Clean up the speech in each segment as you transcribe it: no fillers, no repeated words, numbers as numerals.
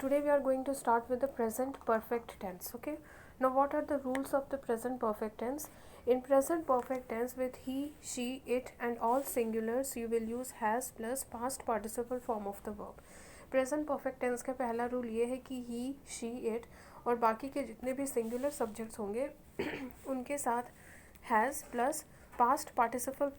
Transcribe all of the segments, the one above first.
today we are going to start with the present perfect tense. Okay, now what are the rules of the present perfect tense? In present perfect tense, with he, she, it and all singulars, you will use has plus past participle form of the verb. Present perfect tense का पहला rule ये है कि ही, she, it और बाकी के जितने भी सिंगुलर सब्जेक्ट्स होंगे उनके साथ has plus past participle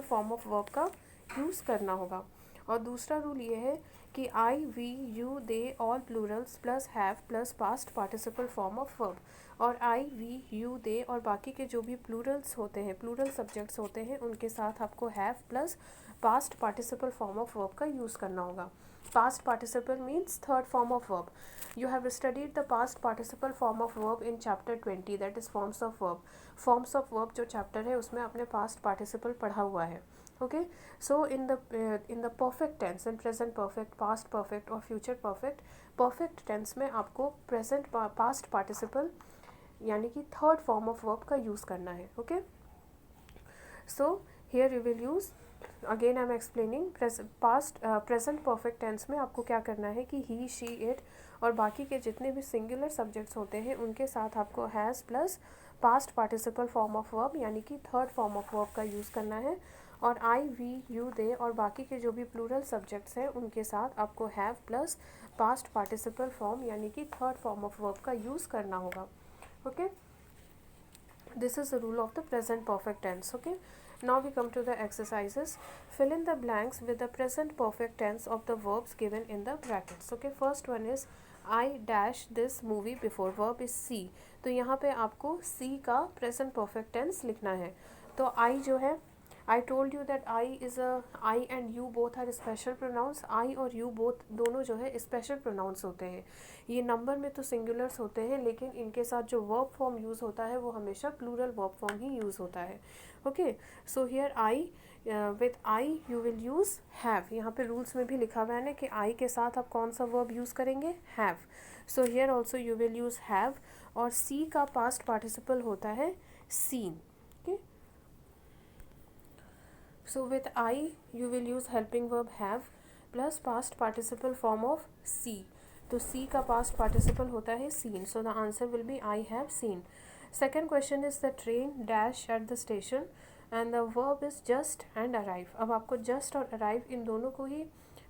form of verb का यूज़ करना होगा. और दूसरा रूल ये है कि I, we, you, they all plurals plus have plus past participle form of verb. और आई, वी, यू, दे और बाकी के जो भी प्लूरल्स होते हैं, प्लूरल सब्जेक्ट्स होते हैं, उनके साथ आपको have plus past participle form of verb का यूज़ करना होगा. Past participle means third form of verb. You have studied the past participle form of verb in chapter 20, that is forms of verb. Forms of verb जो chapter है उसमें आपने past participle पढ़ा हुआ है. Okay, so in the perfect tense, in present perfect, past perfect और future perfect tense में आपको present past participle यानी कि third form of verb का use करना है. Okay, so here you will use, again I am explaining, present perfect tense में आपको क्या करना है कि ही, शी, इट और बाकी के जितने भी सिंगुलर सब्जेक्ट्स होते हैं उनके साथ आपको has plus past participle form of verb यानी कि थर्ड फॉर्म ऑफ वर्ब का यूज़ करना है. और आई, वी, यू, दे और बाकी के जो भी प्लूरल सब्जेक्ट्स हैं उनके साथ आपको have plus past participle form यानी कि थर्ड फॉर्म ऑफ वर्ब का यूज़ करना होगा. Okay, this is the rule of the present perfect tense. Okay, now we come to the exercises. Fill in the blanks with the present perfect tense of the verbs given in the brackets. Okay, first one is I dash this movie before, verb is see. तो यहाँ पे आपको see का present perfect tense लिखना है. तो I जो है, I told you that I and you both are special pronouns. I और you both दोनों जो है special pronouns होते हैं. ये नंबर में तो सिंगुलर्स होते हैं लेकिन इनके साथ जो वर्ब फॉर्म यूज़ होता है वो हमेशा प्लूरल वर्ब फॉर्म ही यूज़ होता है. Okay, so here I, with I you will use have. यहाँ पे रूल्स में भी लिखा हुआ है ना कि आई के साथ आप कौन सा वर्ब यूज़ करेंगे, have. So here also you will use have. और सी का पास्ट पार्टिसिपल होता है seen. Okay, so with I you will use helping verb have plus past participle form of see. तो सी का past participle होता है seen. So the answer will be I have seen. Second question is the train dash at the station and the verb is just and arrive. अब आपको just और arrive in दोनों को ही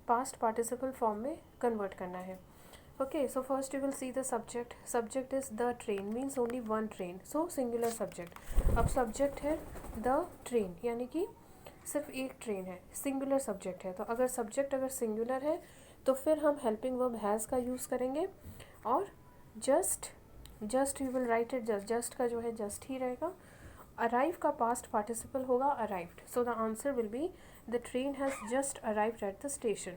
past participle form में convert करना है. Okay, so first you will see the subject. Subject is the train, means only one train, so singular subject. अब subject है द ट्रेन यानी कि सिर्फ एक ट्रेन है, सिंगुलर सब्जेक्ट है. तो अगर सब्जेक्ट अगर सिंगुलर है तो फिर हम हेल्पिंग वर्ब हैज़ का यूज़ करेंगे. और just you will write it just का जो है जस्ट ही रहेगा. अराइव का पास्ट पार्टिसिपल होगा arrived. So the answer will be the train has just arrived at the station.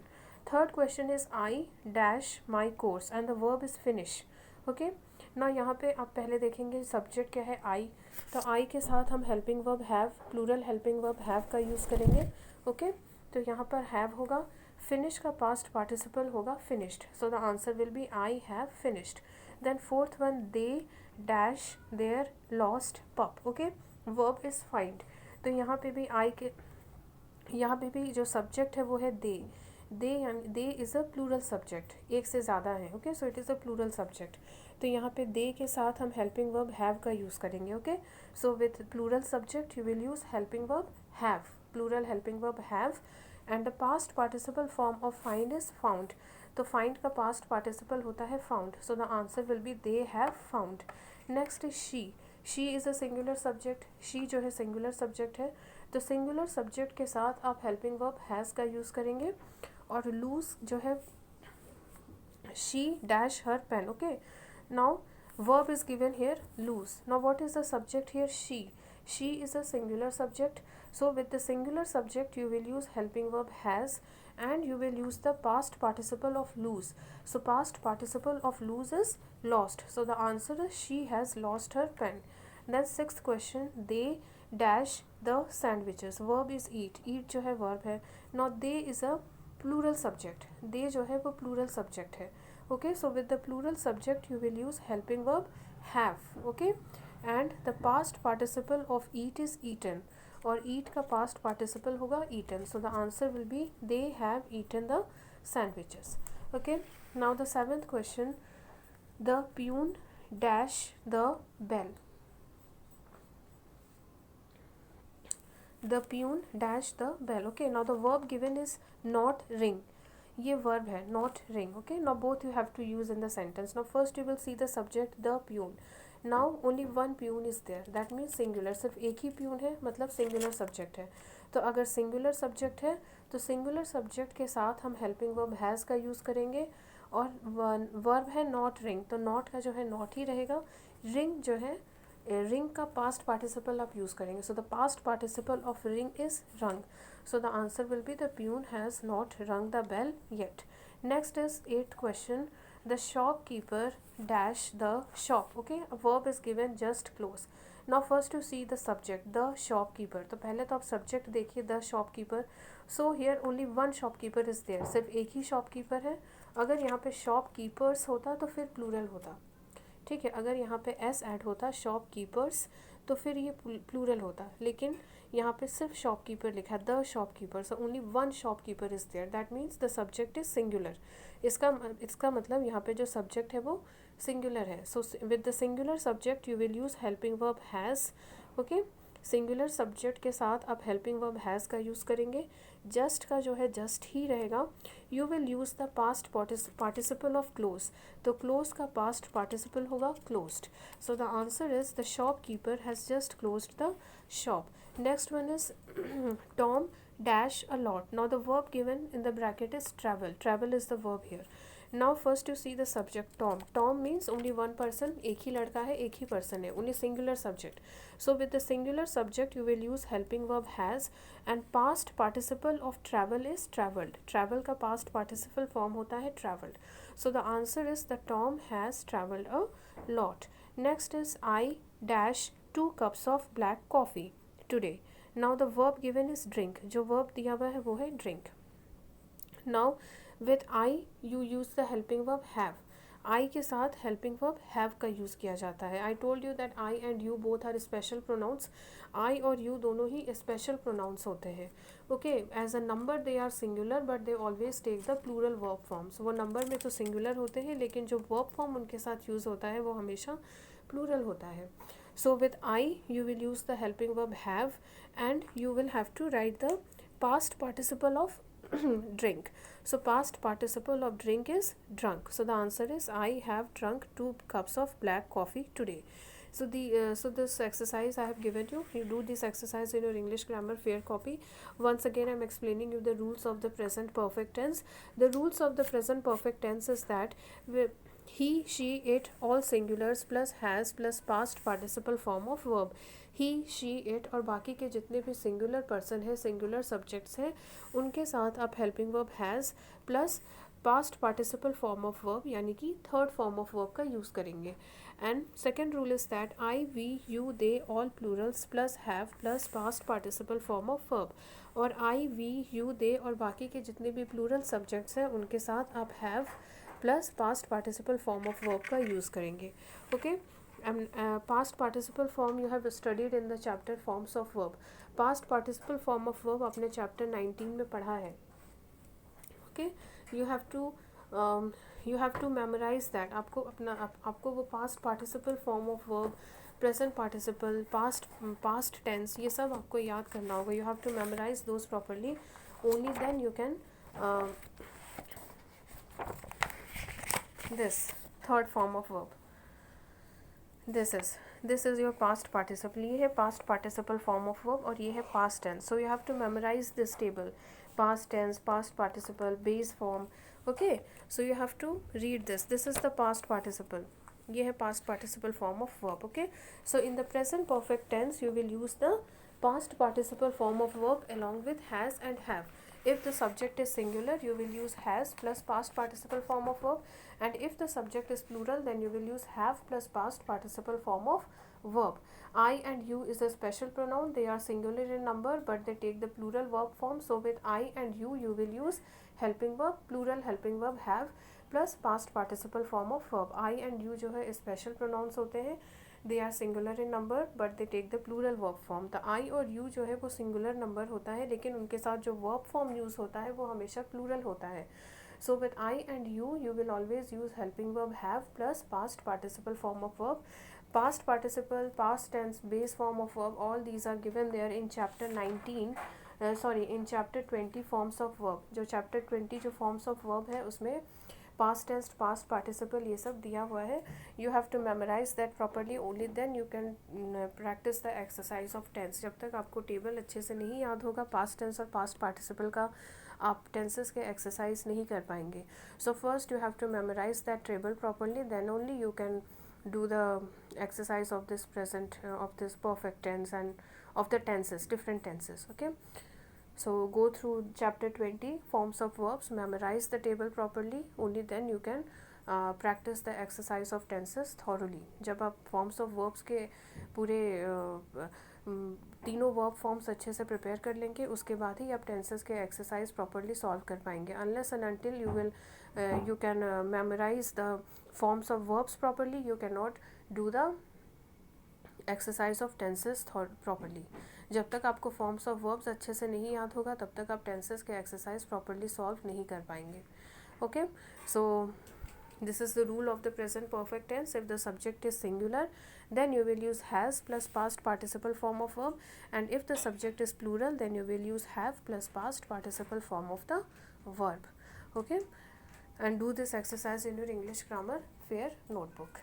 Third question is I dash my course and the verb is finish. Okay, ना यहाँ पे आप पहले देखेंगे subject क्या है, आई. तो आई के साथ हम helping verb have, plural helping verb have का यूज़ करेंगे. ओके, तो यहाँ पर हैव होगा. फिनिश का पास्ट पार्टिसिपल होगा finished. So the answer will be I have finished. Then fourth one, they dash their lost pup. Okay, verb is find. तो यहाँ पे भी आई के, यहाँ पे भी जो सब्जेक्ट है वो है दे. यानी they is a plural subject, एक से ज़्यादा है. Okay, so it is a plural subject. तो यहाँ पे दे के साथ हम हेल्पिंग वर्ब हैव का यूज़ करेंगे. Okay, so with plural subject you will use helping verb have, plural helping verb have. And the past participle form of find is found. तो find का पास्ट पार्टिसिपल होता है found. So the answer will B they have found. Next is she. She is a singular subject. She जो है singular subject है. तो singular subject के साथ आप हेल्पिंग वर्ब हैज़ का यूज़ करेंगे. और लूज जो है she dash her pen. Okay, now verb is given here lose. Now what is the subject here, she. She is a singular subject. So with the singular subject you will use helping verb has and you will use the past participle of lose. So past participle of lose is lost. So the answer is she has lost her pen. Then sixth question, they dash the sandwiches. Verb is eat. Eat जो है verb है. Now they is a plural subject. they जो है वो plural subject है. Okay, so with the plural subject you will use helping verb have. Okay, and the past participle of eat is eaten. और eat का past participle होगा eaten. So the answer will be they have eaten the sandwiches. Okay, Now the seventh question, the peon dash the bell. The peon dash the bell. Okay, now the verb given is not ring. ये verb है, not ring. Okay, now both you have to use in the sentence. Now first you will see the subject, the peon. Now only one peon is there, that means singular. सिर्फ एक ही peon है, मतलब singular subject है. तो अगर singular subject है तो singular subject के साथ हम helping verb has का use करेंगे, और verb है not ring, तो not का जो है not ही रहेगा. ring जो है, रिंग का पास्ट पार्टिसिपल आप यूज़ करेंगे. So the past participle of ring is rung. So the answer will be the peon has not rung the bell yet. Next is 8th question, the shopkeeper dash the shop. Okay, verb is given just close. Now first to see the subject, the shopkeeper. तो पहले तो आप subject देखिए, the shopkeeper. So here only one shopkeeper is there, सिर्फ एक ही shop keeper है. अगर यहाँ पे शॉप कीपर्स होता तो फिर प्लूरल होता. ठीक है, अगर यहाँ पे एस ऐड होता शॉप कीपर्स तो फिर ये प्लूरल होता, लेकिन यहाँ पे सिर्फ शॉपकीपर लिखा है, the shopkeeper. So only one shopkeeper is there, that means the subject is singular. इसका मतलब यहाँ पे जो सब्जेक्ट है वो सिंगुलर है. So with the singular subject you will use helping verb has. Okay, singular subject के साथ आप हेल्पिंग वर्ब हैज़ का यूज़ करेंगे. जस्ट का जो है जस्ट ही रहेगा. You will use the past participle of close. तो क्लोज का पास्ट पार्टिसिपल होगा closed. So the answer is the shop keeper has just closed the shop. Next one is Tom dash a lot. Now the verb given in the bracket is travel. Travel is the verb here. Now first you see the subject Tom. Tom means only one person, एक ही लड़का है, एक ही person है, only singular subject. So with the singular subject you will use helping verb has, and past participle of travel is traveled. Travel का past participle form होता है traveled. So the answer is the Tom has traveled a lot. Next is I dash 2 cups of black coffee today. Now the verb given is drink. जो verb दिया हुआ है वो है drink. Now with I you use the helping verb have. I के साथ helping verb have का use किया जाता है. I told you that I and you both are special pronouns. I और you दोनों ही special pronouns होते हैं. Okay, as a number they are singular but they always take the plural verb forms. वो number में तो singular होते हैं, लेकिन जो verb form उनके साथ यूज़ होता है वो हमेशा plural होता है. So with I you will use the helping verb have, and you will have to write the past participle of drink. So past participle of drink is drunk. So the answer is I have drunk 2 cups of black coffee today. So this exercise I have given you. You do this exercise in your English grammar fair copy. Once again I am explaining you the rules of the present perfect tense. The rules of the present perfect tense is that he, she, it all singulars plus has plus past participle form of verb. He, she, it और बाकी के जितने भी singular person है, singular subjects हैं, उनके साथ आप helping verb has plus past participle form of verb यानी कि थर्ड फॉर्म ऑफ वर्ब का यूज़ करेंगे. And second rule is that I, we, you, they all plurals plus have plus past participle form of verb. और I, we, you, दे और बाकी के जितने भी प्लूरल सब्जेक्ट्स हैं उनके साथ आप have plus past participle form of verb का यूज़ करेंगे. Okay, past participle form you have studied in the chapter forms of verb. Past participle form of verb आपने chapter 19 में पढ़ा है. Okay, you have to memorize that. आपको वो past participle form of verb, present participle, past tense, ये सब आपको याद करना होगा. You have to memorize those properly. Only then you can this third form of verb. This is your past participle. ये है past participle form of verb और ये है past tense. So you have to memorize this table. Past tense, past participle, base form. Okay, so you have to read this. This is the past participle. ये है past participle form of verb. Okay, so in the present perfect tense you will use the past participle form of verb along with has and have. If the subject is singular you will use has plus past participle form of verb, and if the subject is plural then you will use have plus past participle form of verb. I and you is a special pronoun. They are singular in number but they take the plural verb form. So with I and you will use helping verb, plural helping verb have plus past participle form of verb. I and you जो है special pronouns होते हैं. They are singular in number but they take the plural verb form. The I और you जो है वो singular number होता है, लेकिन उनके साथ जो verb form use होता है वो हमेशा plural होता है. So with I and you will always use helping verb have plus past participle form of verb. Past participle, past tense, base form of verb, all these are given there in chapter 19, in chapter 20 forms of verb. जो chapter 20 जो forms of verb है उसमें past tense, past participle ये सब दिया हुआ है. You have to memorize that properly, only then you can practice the exercise of tense. जब तक आपको टेबल अच्छे से नहीं याद होगा past tense और past participle का, आप टेंसेस के एक्सरसाइज नहीं कर पाएंगे. So first you have to memorise that table properly, then only you can do the exercise of this present of this perfect tense and of the tenses, different tenses. Okay, so go through chapter 20 forms of verbs, memorize the table properly, only then you can practice the exercise of tenses thoroughly. जब आप forms of verbs के पूरे तीनों verb forms अच्छे से prepare कर लेंगे, उसके बाद ही आप टेंसेस के एक्सरसाइज प्रॉपरली सॉल्व कर पाएंगे. Unless and until you can memorize the forms of verbs properly, you cannot do the exercise of tenses properly. जब तक आपको forms of verbs अच्छे से नहीं याद होगा तब तक आप tenses के exercise properly solve नहीं कर पाएंगे. Okay, so this is the rule of the present perfect tense. If the subject is singular, then you will use has plus past participle form of verb, and if the subject is plural, then you will use have plus past participle form of the verb. Okay, and do this exercise in your English grammar fair notebook.